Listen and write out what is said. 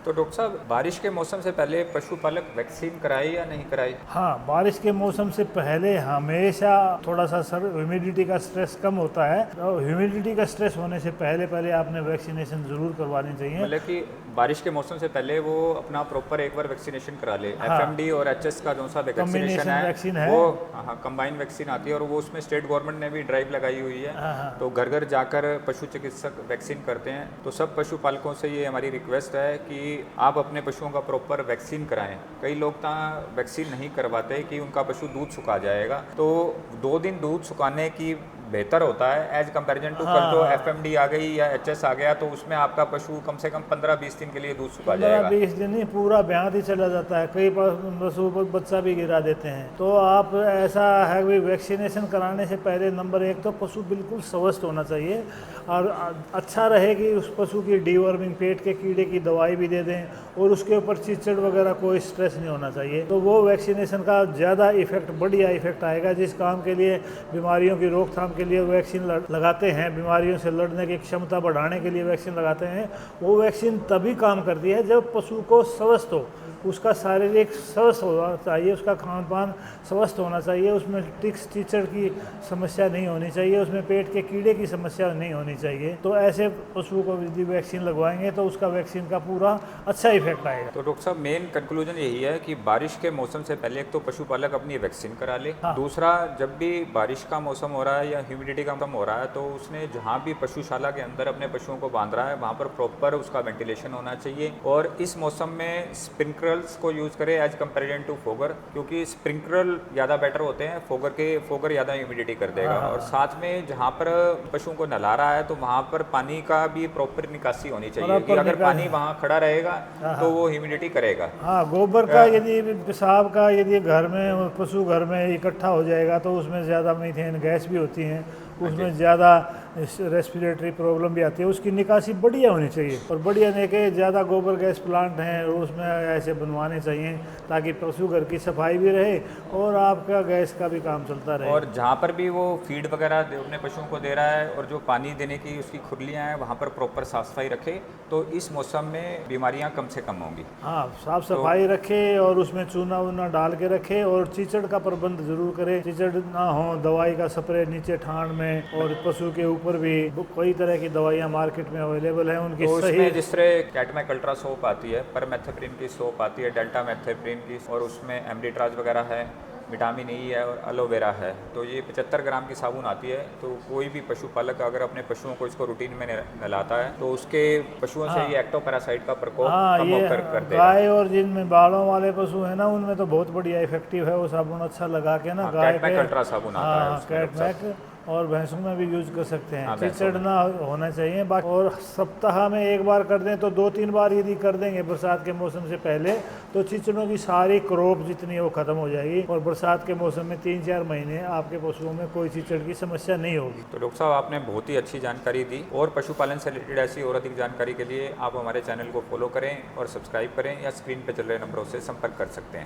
तो डॉक्टर साहब, बारिश के मौसम से पहले पशुपालक वैक्सीन कराए या नहीं कराए? हाँ, बारिश के मौसम से पहले हमेशा थोड़ा सा सर ह्यूमिडिटी का स्ट्रेस कम होता है, और ह्यूमिडिटी का स्ट्रेस होने से पहले पहले आपने वैक्सीनेशन ज़रूर करवानी चाहिए। मतलब कि बारिश के मौसम से पहले वो अपना प्रॉपर एक बार वैक्सीनेशन करा ले। हाँ, एफएमडी और एचएस का जो सा वैक्सीनेशन कॉम्बिनेशन वैक्सीन है है। वो, हाँ, कंबाइन वैक्सीन आती है और वो उसमें स्टेट गवर्नमेंट ने भी ड्राइव लगाई हुई है। हाँ हाँ, तो घर घर जाकर पशु चिकित्सक वैक्सीन करते हैं। तो सब पशुपालकों से ये हमारी रिक्वेस्ट है कि आप अपने पशुओं का प्रॉपर वैक्सीन कराएं। कई लोग तो वैक्सीन नहीं करवाते कि उनका पशु दूध सुखा जाएगा, तो 2 दिन दूध सुखाने की बेहतर होता है एज कंपैरिजन टू। कल तो एफएमडी आ गई या एचएस आ गया तो उसमें आपका पशु कम से कम 15-20 दिन के लिए दूध सुखा जाएगा। 15-20 दिन नहीं, पूरा ब्याह ही चला जाता है। कई पशु पर बच्चा भी गिरा देते हैं। तो आप ऐसा है कि वैक्सीनेशन कराने से पहले नंबर 1 तो पशु बिल्कुल स्वस्थ होना चाहिए, और अच्छा रहे कि उस पशु की डीवर्मिंग, पेट के कीड़े की दवाई भी दे दें, और उसके ऊपर चिचड़ वगैरह कोई स्ट्रेस नहीं होना चाहिए। तो वो वैक्सीनेशन का ज़्यादा इफेक्ट, बढ़िया इफेक्ट आएगा। जिस काम के लिए, बीमारियों की रोकथाम के लिए वैक्सीन लगाते हैं, बीमारियों से लड़ने की क्षमता बढ़ाने के लिए वैक्सीन लगाते हैं, वो वैक्सीन तभी काम करती है जब पशु को स्वस्थ हो, उसका शारीरिक स्वस्थ होना चाहिए, उसका खान पान स्वस्थ होना चाहिए, उसमें टिक्स टीचर की समस्या नहीं होनी चाहिए, उसमें पेट के कीड़े की समस्या नहीं होनी चाहिए। तो ऐसे पशुओं को यदि वैक्सीन लगवाएंगे तो उसका वैक्सीन का पूरा अच्छा इफेक्ट आएगा। तो डॉक्टर साहब, मेन कंक्लूजन यही है कि बारिश के मौसम से पहले एक तो पशुपालक अपनी वैक्सीन करा ले। हाँ। दूसरा, जब भी बारिश का मौसम हो रहा है या ह्यूमिडिटी का मौसम हो रहा है तो उसने जहाँ भी पशुशाला के अंदर अपने पशुओं को बांध रहा है वहाँ पर प्रॉपर उसका वेंटिलेशन होना चाहिए। और इस मौसम में स्प्रिंकलर्स को यूज़ करें एज कंपेरिजन टू फोगर, क्योंकि स्प्रिंकलर ज़्यादा बेटर होते हैं। फोगर ज़्यादा ह्यूमिडिटी कर देगा। और साथ में जहाँ पर पशुओं को नहला रहा है तो वहाँ पर पानी का भी प्रॉपर निकासी होनी चाहिए, कि अगर पानी वहाँ खड़ा रहेगा तो वो ह्यूमिडिटी करेगा। हाँ, गोबर का यदि, पेशाब का यदि घर में, पशु घर में इकट्ठा हो जाएगा तो उसमें ज़्यादा मीथेन गैस भी होती हैं, उसमें ज़्यादा रेस्पिरेटरी प्रॉब्लम भी आती है। उसकी निकासी बढ़िया होनी चाहिए, और बढ़िया नहीं कि ज़्यादा गोबर गैस प्लांट हैं उसमें ऐसे बनवाने चाहिए ताकि पशु घर की सफाई भी रहे और आपका गैस का भी काम चलता रहे। और जहाँ पर भी वो फीड वगैरह अपने पशुओं को दे रहा है और जो पानी देने की उसकी खुरलियाँ हैं वहाँ पर प्रॉपर साफ सफाई रखे, तो इस मौसम में बीमारियाँ कम से कम होंगी। हाँ, साफ सफाई रखे और उसमें चूना वूना डाल के रखे, और चीचड़ का प्रबंध जरूर करें। चीचड़ ना हो, दवाई का स्प्रे नीचे ठाण में, और पशु के ऊपर भी कई तरह की दवाइयाँ मार्केट में अवेलेबल हैं उनकी। तो सही, उसमें जिस तरह कैटमैक अल्ट्रा सोप आती है, परमेथेप्रिन की सोप आती है, डेल्टा मेथेप्रिन की, और उसमें एमडिट्राज वगैरह है, विटामिन ई है और एलोवेरा है। तो ये 75 ग्राम की साबुन आती है। तो कोई भी पशुपालक अगर अपने पशुओं को इसको रूटीन में नहलाता है तो उसके पशुओं से ये एक्टोपैरासाइट का प्रकोप कम ये होकर कर देगा। गाय और जिनमें बालों वाले पशु है ना, उनमें तो बहुत बढ़िया इफेक्टिव है वो साबुन, अच्छा लगा के ना गाय कैटमैक पे। अल्ट्रा साबुन आता है हाँ, उसमें डॉक्टर साहब। कैटमैक, और भैंसों में भी यूज कर सकते हैं। हाँ, भैंसों चिचड़ में। ना होना चाहिए। बाकी और सप्ताह में एक बार कर दें तो 2-3 बार यदि कर देंगे बरसात के मौसम से पहले, तो चिचड़ों की सारी क्रॉप जितनी है वो खत्म हो जाएगी, और बरसात के मौसम में 3-4 महीने आपके पशुओं में कोई चिचड़ की समस्या नहीं होगी। तो डॉक्टर साहब, आपने बहुत ही अच्छी जानकारी दी, और पशुपालन से रिलेटेड ऐसी और अधिक जानकारी के लिए आप हमारे चैनल को फॉलो करें और सब्सक्राइब करें, या स्क्रीन पर चल रहे नंबरों से संपर्क कर सकते हैं।